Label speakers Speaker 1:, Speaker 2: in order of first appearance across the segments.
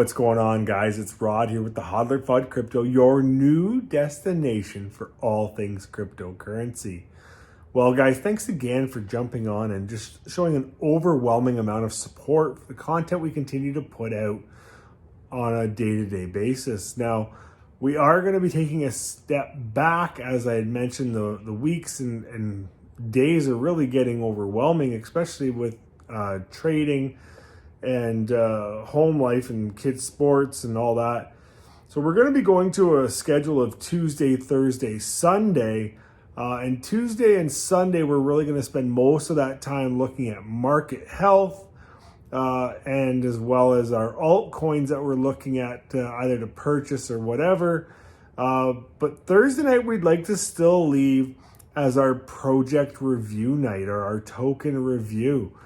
Speaker 1: What's going on, guys? It's Rod here with the Hodler Fud Crypto, your new destination for all things cryptocurrency. Well, guys, thanks again for jumping on and just showing an overwhelming amount of support for the content we continue to put out on a day-to-day basis. Now, we are going to be taking a step back. As I had mentioned, the weeks and days are really getting overwhelming, especially with trading and home life and kids sports and all that. So we're going to be going to a schedule of Tuesday, Thursday, Sunday. And Tuesday and Sunday, we're really going to spend most of that time looking at market health and as well as our altcoins that we're looking at either to purchase or whatever. But Thursday night, we'd like to still leave as our project review night or our token review,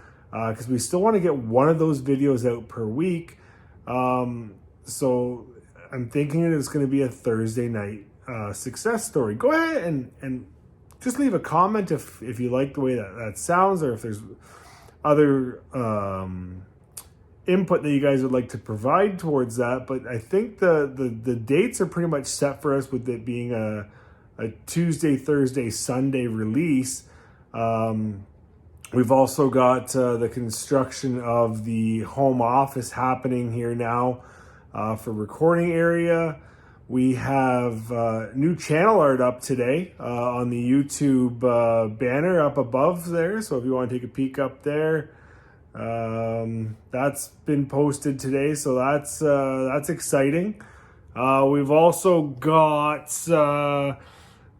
Speaker 1: because we still want to get one of those videos out per week. So I'm thinking it's going to be a Thursday night success story. Go ahead and just leave a comment if you like the way that sounds, or if there's other input that you guys would like to provide towards that. But I think the dates are pretty much set for us, with it being a Tuesday, Thursday, Sunday release. We've also got the construction of the home office happening here now for recording area. We have new channel art up today on the YouTube banner up above there. So if you want to take a peek up there, that's been posted today. So that's exciting. We've also got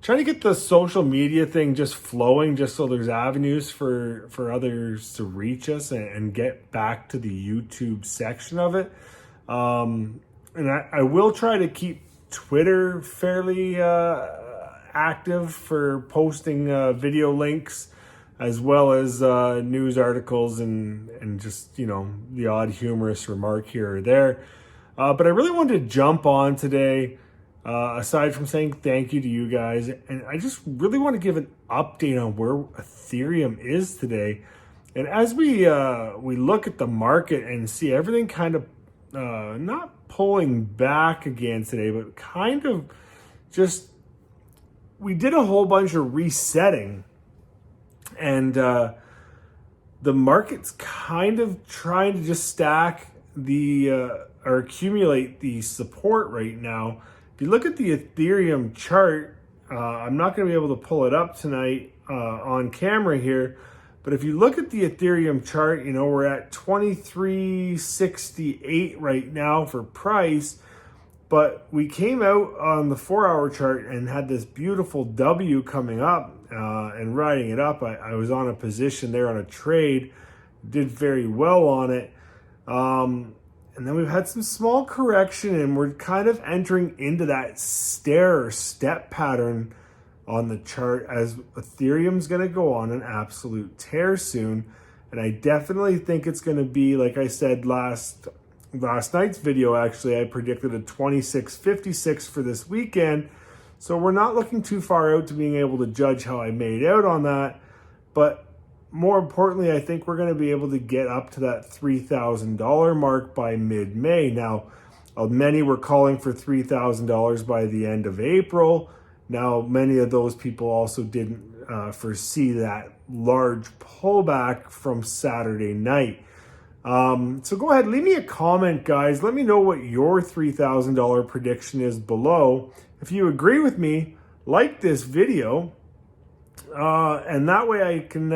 Speaker 1: trying to get the social media thing just flowing, just so there's avenues for others to reach us and get back to the YouTube section of it. And I will try to keep Twitter fairly active for posting video links, as well as news articles and just, the odd humorous remark here or there. But I really wanted to jump on today, aside from saying thank you to you guys, and I just really want to give an update on where Ethereum is today. And as we look at the market and see everything kind of not pulling back again today, but kind of just, we did a whole bunch of resetting, and the market's kind of trying to just stack or accumulate the support right now. If you look at the Ethereum chart, I'm not going to be able to pull it up tonight on camera here, but if you look at the Ethereum chart, we're at 2368 right now for price, but we came out on the 4-hour chart and had this beautiful W coming up and riding it up. I was on a position there on a trade, did very well on it. And then we've had some small correction, and we're kind of entering into that stair or step pattern on the chart, as Ethereum's going to go on an absolute tear soon. And I definitely think it's going to be, like I said last night's video, actually, I predicted a 2656 for this weekend. So we're not looking too far out to being able to judge how I made out on that. But more importantly, I think we're going to be able to get up to that $3,000 mark by mid-May. Now, many were calling for $3,000 by the end of April. Now, many of those people also didn't foresee that large pullback from Saturday night. So go ahead, leave me a comment, guys. Let me know what your $3,000 prediction is below. If you agree with me, like this video. And that way I can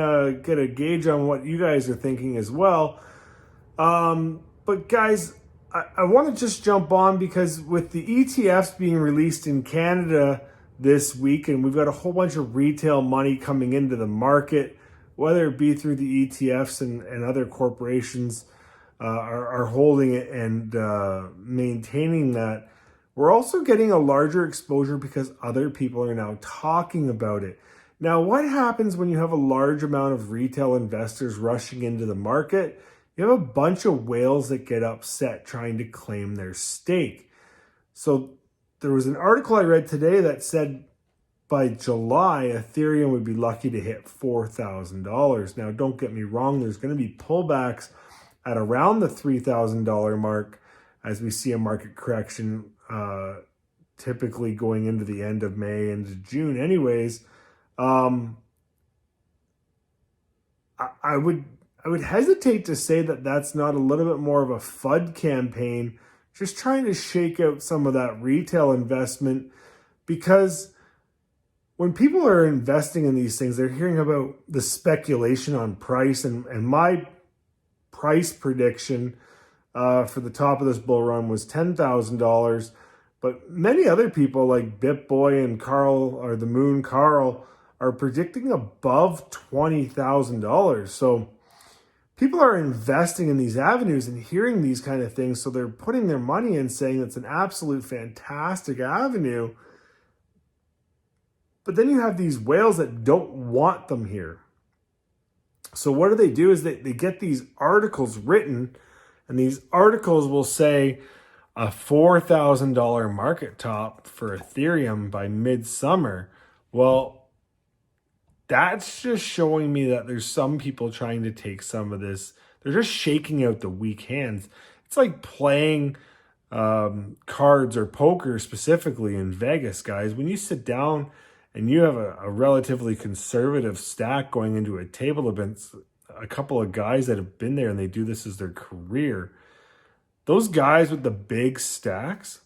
Speaker 1: get a gauge on what you guys are thinking as well. But guys, I want to just jump on, because with the ETFs being released in Canada this week, and we've got a whole bunch of retail money coming into the market, whether it be through the ETFs and other corporations are holding it and maintaining that. We're also getting a larger exposure because other people are now talking about it. Now, what happens when you have a large amount of retail investors rushing into the market? You have a bunch of whales that get upset trying to claim their stake. So there was an article I read today that said by July, Ethereum would be lucky to hit $4,000. Now, don't get me wrong, there's going to be pullbacks at around the $3,000 mark. as we see a market correction, typically going into the end of May into June anyways. I would hesitate to say that that's not a little bit more of a FUD campaign, just trying to shake out some of that retail investment, because when people are investing in these things, they're hearing about the speculation on price, and my price prediction for the top of this bull run was $10,000. But many other people like BitBoy and Carl, or the Moon Carl, are predicting above $20,000. So people are investing in these avenues and hearing these kind of things. So they're putting their money in, saying it's an absolute fantastic avenue. But then you have these whales that don't want them here. So what do is they get these articles written, and these articles will say a $4,000 market top for Ethereum by midsummer. Well, that's just showing me that there's some people trying to take some of this. They're just shaking out the weak hands. It's like playing cards or poker, specifically in Vegas, guys. When you sit down and you have a relatively conservative stack going into a table event, a couple of guys that have been there and they do this as their career, those guys with the big stacks,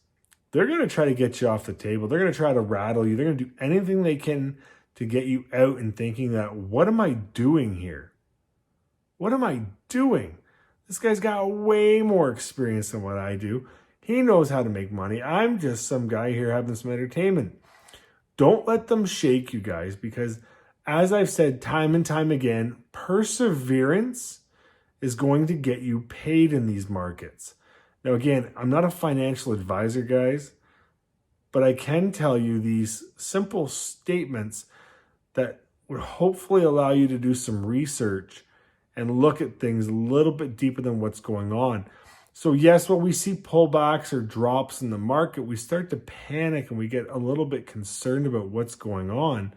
Speaker 1: they're going to try to get you off the table. They're going to try to rattle you. They're going to do anything they can to get you out and thinking that, what am I doing here? What am I doing? This guy's got way more experience than what I do. He knows how to make money. I'm just some guy here having some entertainment. Don't let them shake you guys, because as I've said time and time again, perseverance is going to get you paid in these markets. Now, again, I'm not a financial advisor, guys, but I can tell you these simple statements that would hopefully allow you to do some research and look at things a little bit deeper than what's going on. So yes, when we see pullbacks or drops in the market, we start to panic and we get a little bit concerned about what's going on.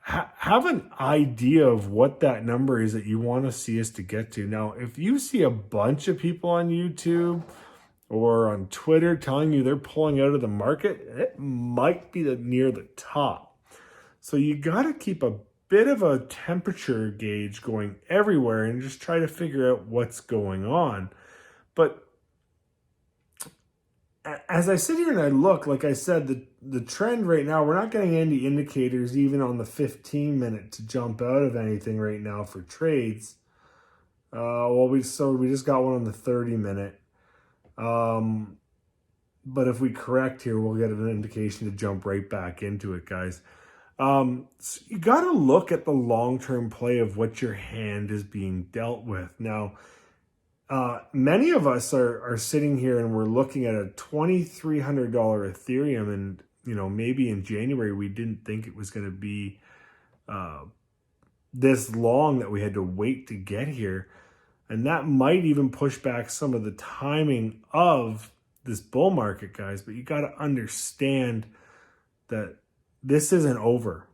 Speaker 1: Have an idea of what that number is that you want to see us to get to. Now, if you see a bunch of people on YouTube or on Twitter telling you they're pulling out of the market, it might be near the top. So you got to keep a bit of a temperature gauge going everywhere and just try to figure out what's going on. But as I sit here and I look, like I said, the trend right now, we're not getting any indicators even on the 15-minute to jump out of anything right now for trades. We just got one on the 30-minute. But if we correct here, we'll get an indication to jump right back into it, guys. So you got to look at the long-term play of what your hand is being dealt with. Now, many of us are sitting here and we're looking at a $2,300 Ethereum, and maybe in January we didn't think it was going to be this long that we had to wait to get here, and that might even push back some of the timing of this bull market, guys. But you got to understand that this isn't over,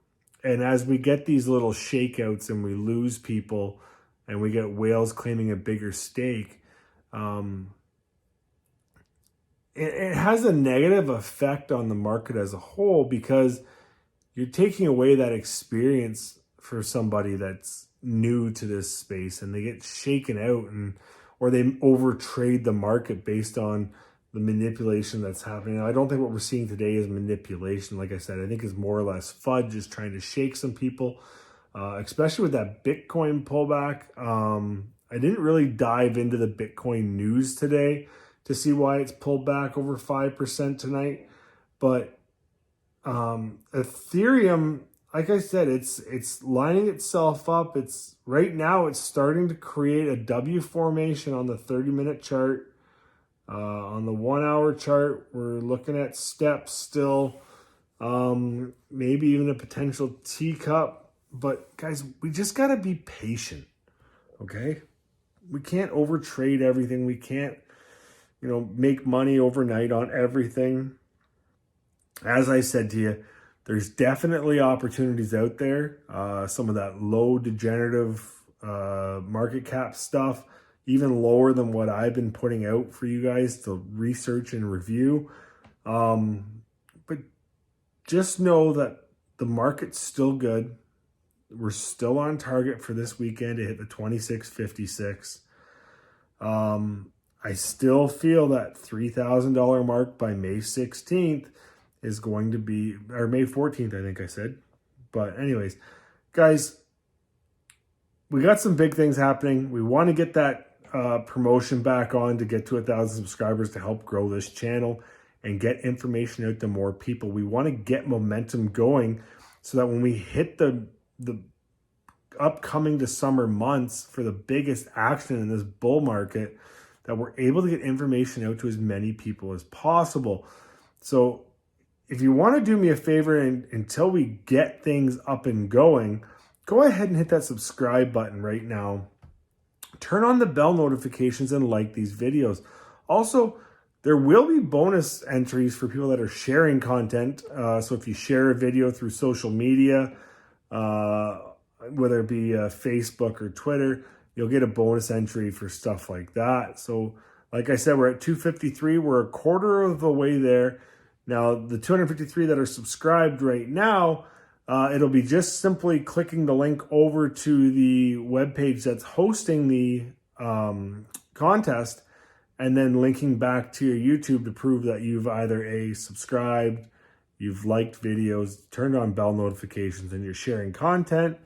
Speaker 1: and as we get these little shakeouts and we lose people and we get whales claiming a bigger stake, it has a negative effect on the market as a whole, because you're taking away that experience for somebody that's new to this space, and they get shaken out, or they overtrade the market based on the manipulation that's happening. Now, I don't think what we're seeing today is manipulation. Like I said, I think it's more or less FUD, just trying to shake some people. Especially with that Bitcoin pullback. I didn't really dive into the Bitcoin news today to see why it's pulled back over 5% tonight. But Ethereum, like I said, it's lining itself up. Right now it's starting to create a W formation on the 30-minute chart. On the 1 hour chart, we're looking at steps still. Maybe even a potential teacup. But guys, we just got to be patient, okay? We can't overtrade everything. We can't, make money overnight on everything. As I said to you, there's definitely opportunities out there. Some of that low degenerative market cap stuff, even lower than what I've been putting out for you guys to research and review. But just know that the market's still good. We're still on target for this weekend to hit the 2656. I still feel that $3,000 mark by May 16th is going to be, or May 14th, I think I said. But anyways, guys, we got some big things happening. We want to get that promotion back on to get to 1,000 subscribers to help grow this channel and get information out to more people. We want to get momentum going so that when we hit the upcoming to summer months for the biggest action in this bull market, that we're able to get information out to as many people as possible. So if you want to do me a favor, and until we get things up and going, go ahead and hit that subscribe button right now. Turn on the bell notifications and like these videos. Also, there will be bonus entries for people that are sharing content. So if you share a video through social media, whether it be Facebook or Twitter, you'll get a bonus entry for stuff like that. So like I said, we're at 253. We're a quarter of the way there. Now, the 253 that are subscribed right now, it'll be just simply clicking the link over to the webpage that's hosting the contest, and then linking back to your YouTube to prove that you've either subscribed, you've liked videos, turned on bell notifications, and you're sharing content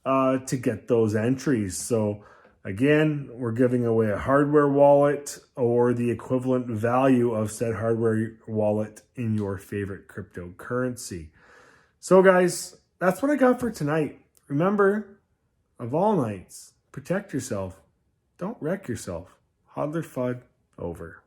Speaker 1: to get those entries. So again, we're giving away a hardware wallet or the equivalent value of said hardware wallet in your favorite cryptocurrency. So guys, that's what I got for tonight. Remember, of all nights, protect yourself. Don't wreck yourself. Hodler FUD over.